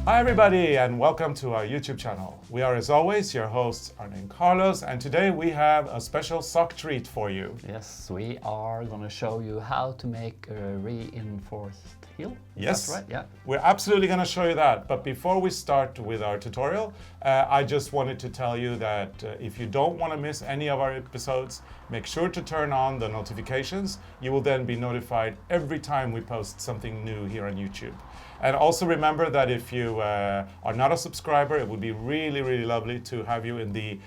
Hi everybody and welcome to our YouTube channel. We are as always your hosts ARNE and Carlos, and today we have a special sock treat for you. Yes, we are going to show you how to make a reinforced heel. Yes, that's right. Yeah. We're absolutely going to show you that, but before we start with our tutorial, I just wanted to tell you that if you don't want to miss any of our episodes, make sure to turn on the notifications. You will then be notified every time we post something new here on YouTube. And also remember that if you are not a subscriber, it would be really, really lovely to have you in the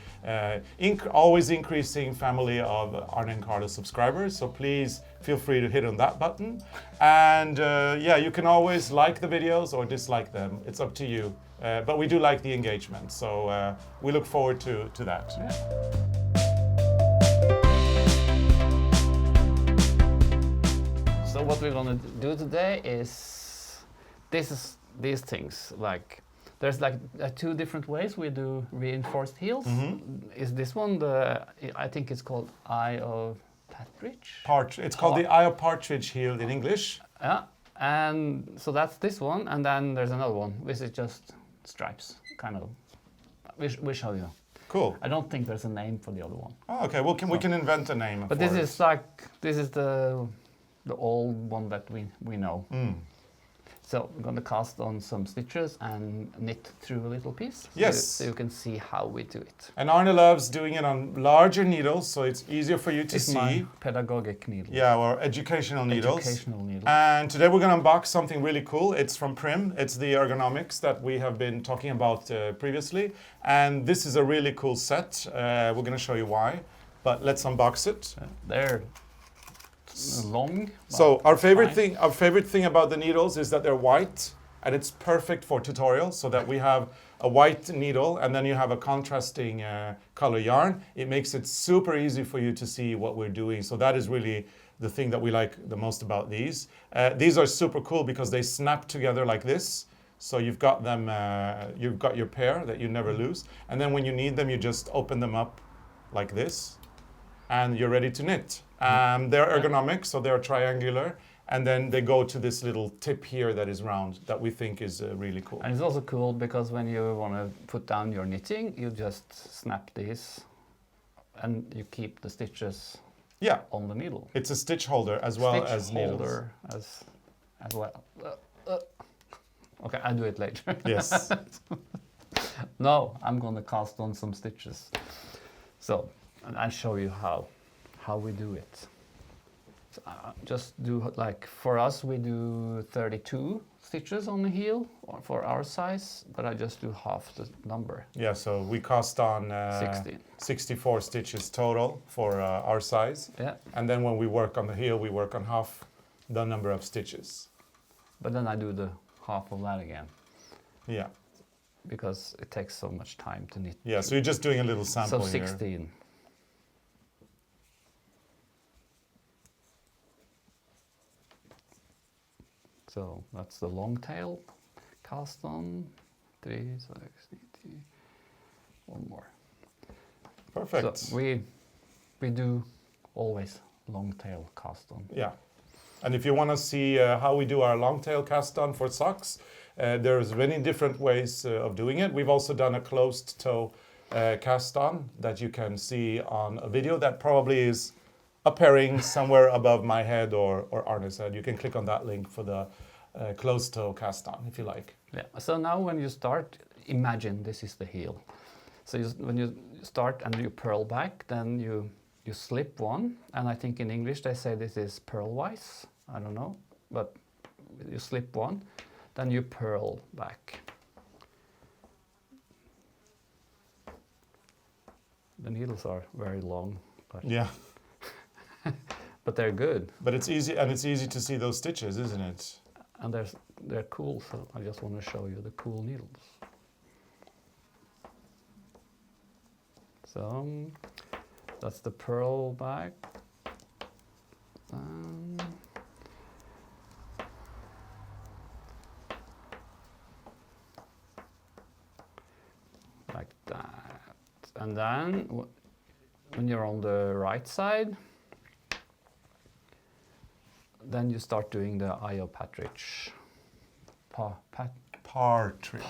always increasing family of ARNE and Carlos subscribers. So please feel free to hit on that button. And yeah, you can always like the videos or dislike them. It's up to you. But we do like the engagement. So we look forward to that. Yeah. So what we're going to do today is these things. Like there's like two different ways we do reinforced heels. Is this one I think it's called Eye of Partridge? It's called the Eye of Partridge heel in English. Yeah, and so that's this one, and then there's another one which is just stripes, kind of. We show you. Cool. I don't think there's a name for the other one. Oh, okay. Well, we can invent a name. But this is the old one that we know. So we're going to cast on some stitches and knit through a little piece. Yes. So you can see how we do it. And Arne loves doing it on larger needles, so it's easier for you to see. My pedagogic needle. Yeah, or educational needles. Educational needle. And today we're going to unbox something really cool. It's from Prim. It's the ergonomics that we have been talking about previously. And this is a really cool set. We're going to show you why. But let's unbox it. They're long. So our favorite thing about the needles is that they're white, and it's perfect for tutorials, so that we have a white needle and then you have a contrasting color yarn. It makes it super easy for you to see what we're doing. So that is really the thing that we like the most about these. These are super cool because they snap together like this. So you've got them, you've got your pair that you never lose. And then when you need them, you just open them up like this and you're ready to knit. They're ergonomic, so they're triangular, and then they go to this little tip here that is round that we think is really cool. And it's also cool because when you want to put down your knitting, you just snap these and you keep the stitches on the needle. It's a stitch holder as well as needles. as well. Okay, I'll do it later. Yes. No, I'm going to cast on some stitches. So, and I'll show you how we do it. So, just do like, for us we do 32 stitches on the heel for our size, but I just do half the number. Yeah, so we cast on 64 stitches total for our size. Yeah. And then when we work on the heel, we work on half the number of stitches. But then I do the half of that again. Yeah. Because it takes so much time to knit. Yeah, so you're just doing a little sample here. So 16. So that's the long tail cast on. 3, 6, 8, one more. Perfect. So we do always long tail cast on. Yeah. And if you want to see how we do our long tail cast on for socks, there's many different ways of doing it. We've also done a closed toe cast on that you can see on a video that probably is appearing somewhere above my head or Arne's head. You can click on that link for the closed toe cast on if you like. Yeah. So now when you start, imagine this is the heel. So when you start and you purl back, then you slip one, and I think in English they say this is purlwise. I don't know, but you slip one, then you purl back. The needles are very long, but yeah. But they're good. But it's easy, and it's easy to see those stitches, isn't it? And they're cool, so I just want to show you the cool needles. So that's the purl back. Like that. And then when you're on the right side, then you start doing the Eye of Partridge. Partridge.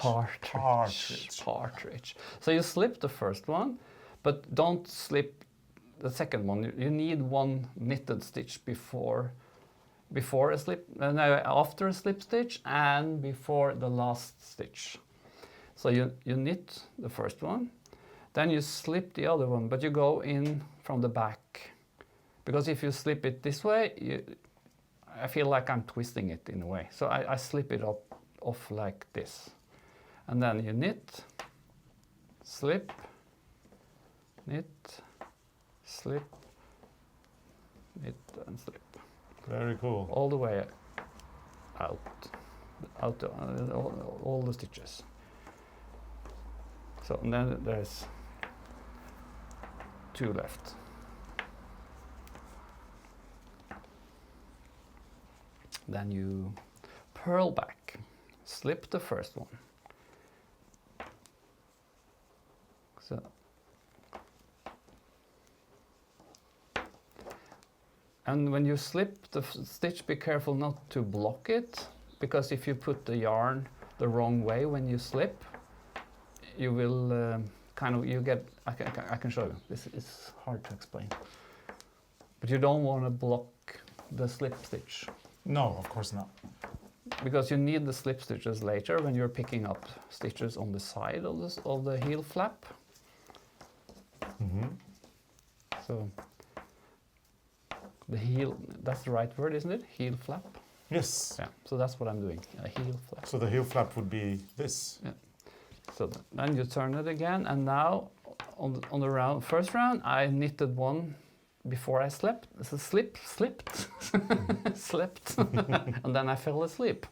Partridge. So you slip the first one, but don't slip the second one. You need one knitted stitch before a slip, after a slip stitch and before the last stitch. So you knit the first one, then you slip the other one, but you go in from the back. Because if you slip it this way, I feel like I'm twisting it in a way. So I slip it off like this. And then you knit, slip, knit, slip, knit and slip. Very cool. All the way out all the stitches. So and then there's 2 left. Then you purl back, slip the first one. So and when you slip the stitch, be careful not to block it, because if you put the yarn the wrong way when you slip, you will I can show you. This is hard to explain. But you don't want to block the slip stitch. No, of course not. Because you need the slip stitches later when you're picking up stitches on the side of the heel flap. So the heel, that's the right word, isn't it? Heel flap? Yes. Yeah, so that's what I'm doing, a heel flap. So the heel flap would be this. Yeah. So then you turn it again, and now on the first round, I knitted one before I slept. So slipped, slept, and then I fell asleep.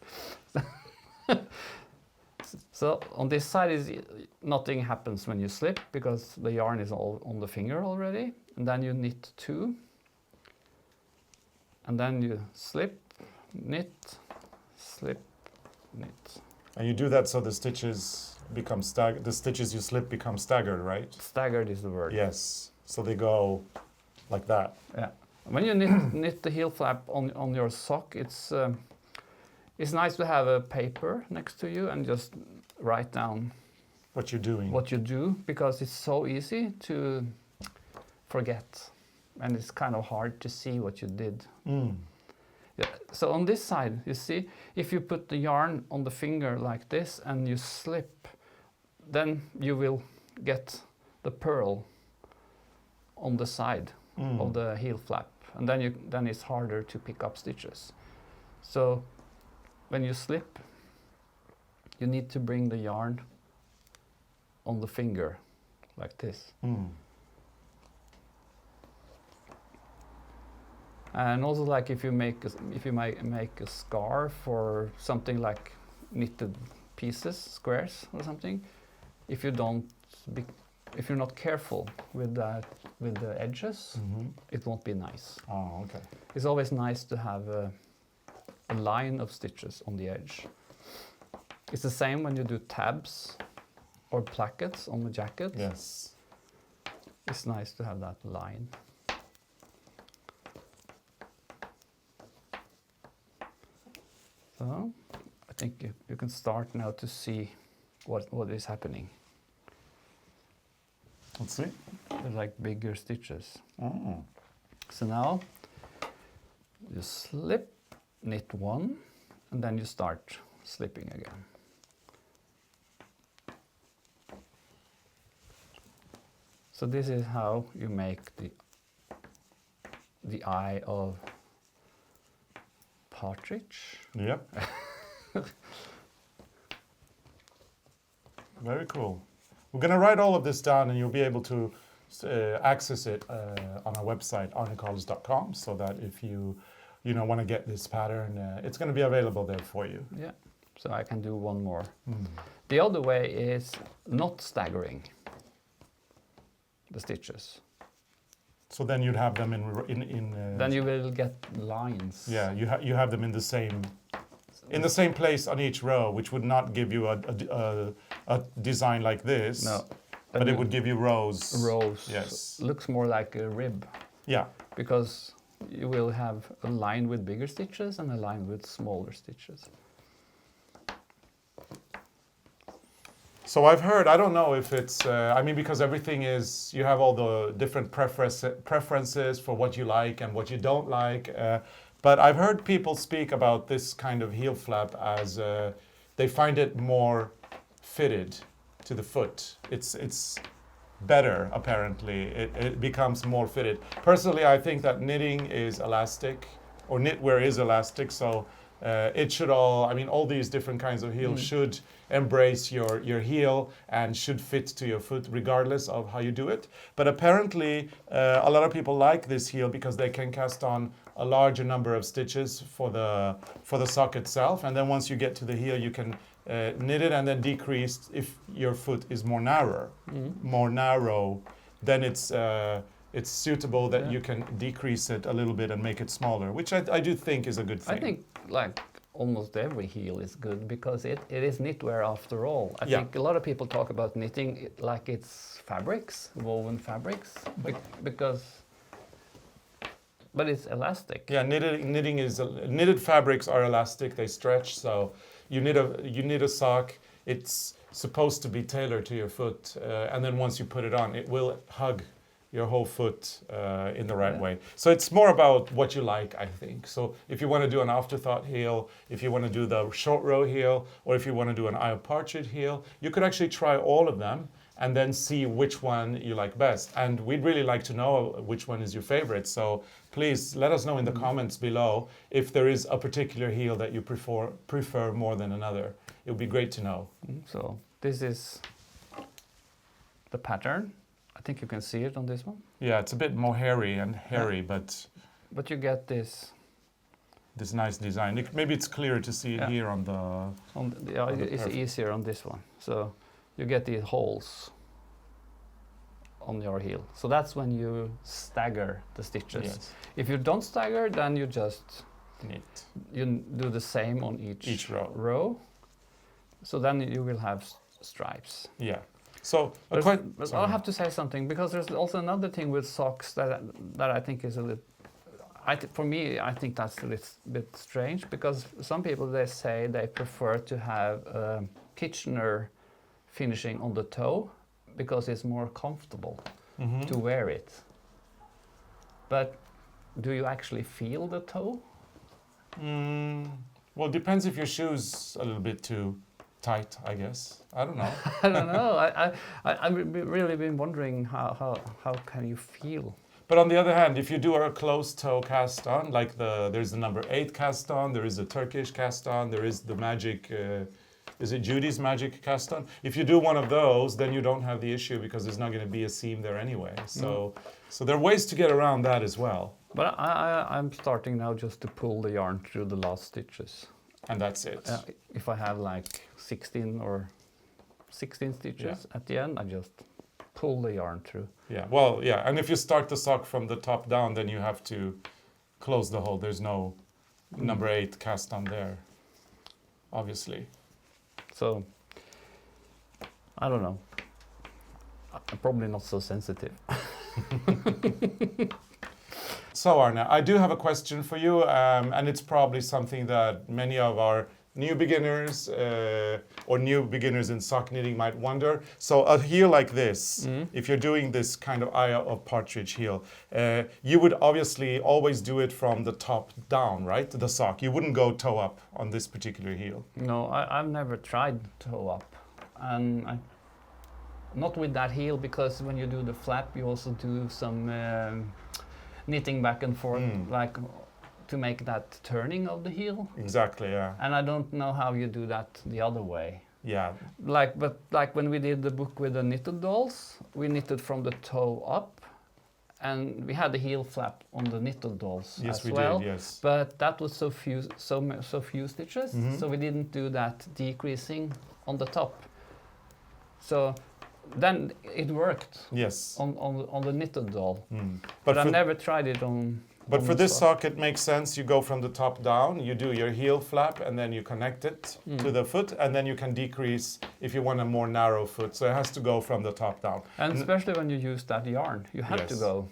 So on this side, nothing happens when you slip because the yarn is all on the finger already. And then you knit 2, and then you slip, knit, slip, knit. And you do that so the stitches become the stitches you slip become staggered, right? Staggered is the word. Yes. So they go like that. Yeah. When you knit the heel flap on your sock, it's nice to have a paper next to you and just write down what you're doing. What you do, because it's so easy to forget, and it's kind of hard to see what you did. Yeah. So on this side, you see, if you put the yarn on the finger like this and you slip, then you will get the purl on the side of the heel flap, and then it's harder to pick up stitches. So when you slip, you need to bring the yarn on the finger like this. And also, like if you make a scarf or something like knitted pieces, squares or something, if you're not careful with the edges, it won't be nice. Oh, okay. It's always nice to have a line of stitches on the edge. It's the same when you do tabs or plackets on the jacket. Yes. It's nice to have that line. So I think you can start now to see what is happening. Let's see. They're like bigger stitches. Oh. So now you slip, knit 1, and then you start slipping again. So this is how you make the eye of partridge. Yep. Very cool. We're going to write all of this down, and you'll be able to access it on our website, arnecarlos.com, so that if you want to get this pattern, it's going to be available there for you. Yeah. So I can do one more. The other way is not staggering the stitches. So then you'd have them in then you will get lines. Yeah, you have them in the same place on each row, which would not give you a design like this. No. But it would give you rows. Rows. Yes. Looks more like a rib. Yeah. Because you will have a line with bigger stitches and a line with smaller stitches. So I've heard, I don't know if it's, I mean, because everything is, you have all the different preferences for what you like and what you don't like. But I've heard people speak about this kind of heel flap as they find it more fitted to the foot. It's better, apparently. It becomes more fitted. Personally, I think that knitting is elastic, or knitwear is elastic, so it should all, I mean, all these different kinds of heels should embrace your heel and should fit to your foot regardless of how you do it. But apparently, a lot of people like this heel because they can cast on a larger number of stitches for the sock itself, and then once you get to the heel, you can knit it and then decrease if your foot is more narrow, then it's suitable that you can decrease it a little bit and make it smaller, which I do think is a good thing. I think like almost every heel is good because it is knitwear after all. I think a lot of people talk about knitting like it's fabrics, woven fabrics, but it's elastic. Yeah, knitting is knitted fabrics are elastic. They stretch. So you knit a sock. It's supposed to be tailored to your foot, and then once you put it on, it will hug your whole foot in the right way. So it's more about what you like, I think. So if you want to do an afterthought heel, if you want to do the short row heel, or if you want to do an Eye of Partridge heel, you could actually try all of them and then see which one you like best. And we'd really like to know which one is your favorite. So please let us know in the comments below if there is a particular heel that you prefer more than another. It would be great to know. So this is the pattern. I think you can see it on this one. Yeah, it's a bit more hairy, but you get this nice design. Maybe it's clearer to see it here on the. It's easier on this one. So you get these holes on your heel. So that's when you stagger the stitches. Yes. If you don't stagger, then you just knit. You do the same on each row. So then you will have stripes. Yeah. So but I'll have to say something because there's also another thing with socks that I think is a little. For me, I think that's a little bit strange because some people they say they prefer to have Kitchener finishing on the toe because it's more comfortable to wear it. But do you actually feel the toe? Well, it depends if your shoe's a little bit too tight, I guess. I don't know. I don't know. I've really been wondering how can you feel? But on the other hand, if you do a closed toe cast on, like there's the number 8 cast on, there is a Turkish cast on, there is the magic, is it Judy's magic cast on? If you do one of those, then you don't have the issue because there's not going to be a seam there anyway. So there are ways to get around that as well. But I'm starting now just to pull the yarn through the last stitches. And that's it. If I have like 16 stitches at the end, I just pull the yarn through. Yeah, well, yeah, and if you start the sock from the top down, then you have to close the hole. There's no number 8 cast on there, obviously. So, I don't know. I'm probably not so sensitive. So Arne, I do have a question for you, and it's probably something that many of our new beginners or new beginners in sock knitting might wonder. So a heel like this, if you're doing this kind of Eye of Partridge heel, you would obviously always do it from the top down, right? The sock. You wouldn't go toe up on this particular heel. No, I've never tried toe up. And not with that heel, because when you do the flap, you also do some knitting back and forth, like to make that turning of the heel. Exactly, yeah. And I don't know how you do that the other way. Yeah. But when we did the book with the knitted dolls, we knitted from the toe up, and we had the heel flap on the knitted dolls as well. Did, yes. But that was so few stitches, so we didn't do that decreasing on the top. So then it worked. Yes. On the knitted doll. But I've never tried it on. But for this sock, it makes sense. You go from the top down, you do your heel flap, and then you connect it to the foot, and then you can decrease if you want a more narrow foot. So it has to go from the top down. And especially when you use that yarn, you have to go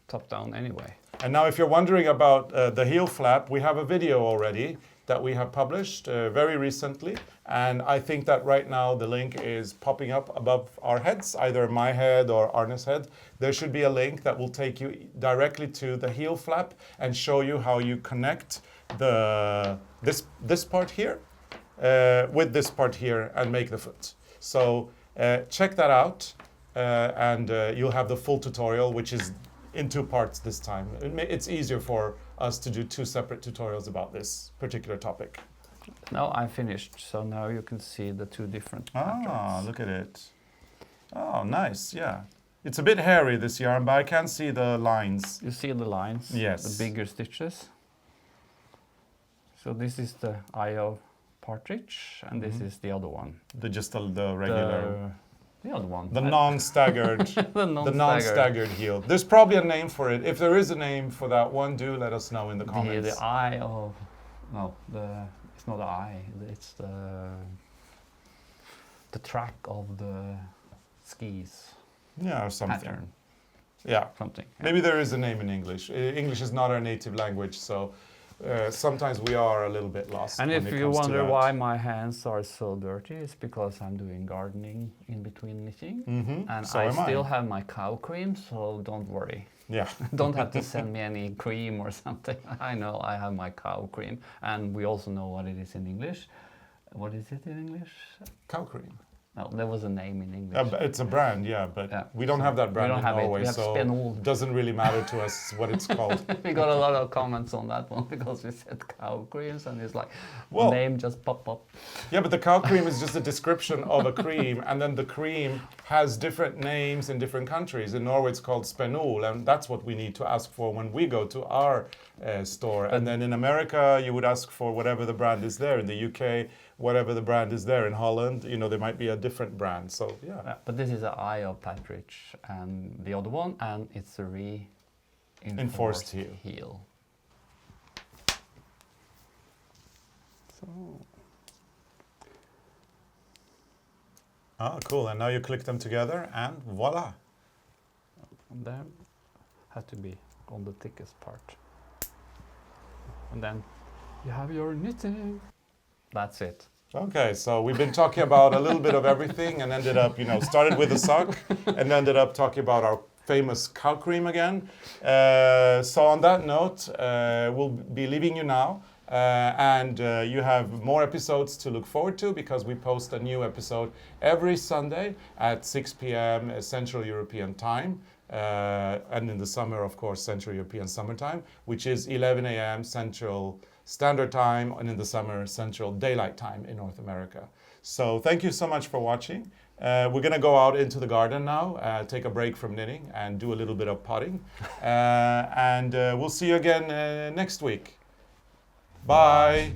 top down anyway. And now if you're wondering about the heel flap, we have a video already. that we have published very recently. And I think that right now the link is popping up above our heads, either my head or Arne's head. There should be a link that will take you directly to the heel flap and show you how you connect this part here with this part here and make the foot. So check that out and you'll have the full tutorial, which is in 2 parts this time. It's easier for us to do 2 separate tutorials about this particular topic. Now I'm finished, so now you can see the 2 different patterns. Ah, look at it. Oh, nice, yeah. It's a bit hairy, this yarn, but I can see the lines. You see the lines? Yes. The bigger stitches. So this is the eye of partridge, and this is the other one. Just the regular... The other one. The non-staggered, the non-staggered heel. There's probably a name for it. If there is a name for that one, do let us know in the comments. The eye of... No, it's not the eye. It's the track of the skis. Yeah, or something. Pattern. Yeah. Something. Yeah. Maybe there is a name in English. English is not our native language, so sometimes we are a little bit lost. And when if it you comes to wonder that. why my hands are so dirty, it's because I'm doing gardening in between knitting. And So I am I. still have my cow cream, so don't worry. Yeah. Don't have to send me any cream or something. I know I have my cow cream. And we also know what it is in English. What is it in English? Cow cream. No, there was a name in English. It's a brand, yeah, but Yeah. we don't have that brand in Norway, We have so Spenol. it doesn't really matter to us what it's called. We got a lot of comments on that one because we said cow creams and it's like, Well, name just pop up. Yeah, but the cow cream is just a description of a cream, and then the cream has different names in different countries. In Norway, it's called Spenol, and that's what we need to ask for when we go to our store. And then in America, you would ask for whatever the brand is there. In the UK, whatever the brand is there. In Holland, you know, there might be a different brand. So yeah. Yeah, but this is the eye of partridge and the other one, and it's a reinforced heel. So. Ah, cool. And now you click them together, and voila. And then had to be on the thickest part. And then you have your knitting. That's it. Okay, so we've been talking about a little bit of everything and ended up, started with the sock and ended up talking about our famous cow cream again. So on that note, we'll be leaving you now. And you have more episodes to look forward to because we post a new episode every Sunday at 6 p.m. Central European Time. And in the summer, of course, Central European Summertime, which is 11 a.m. Central Standard Time, and in the summer, Central Daylight Time in North America. So thank you so much for watching. We're going to go out into the garden now, take a break from knitting and do a little bit of potting. And we'll see you again next week. Bye.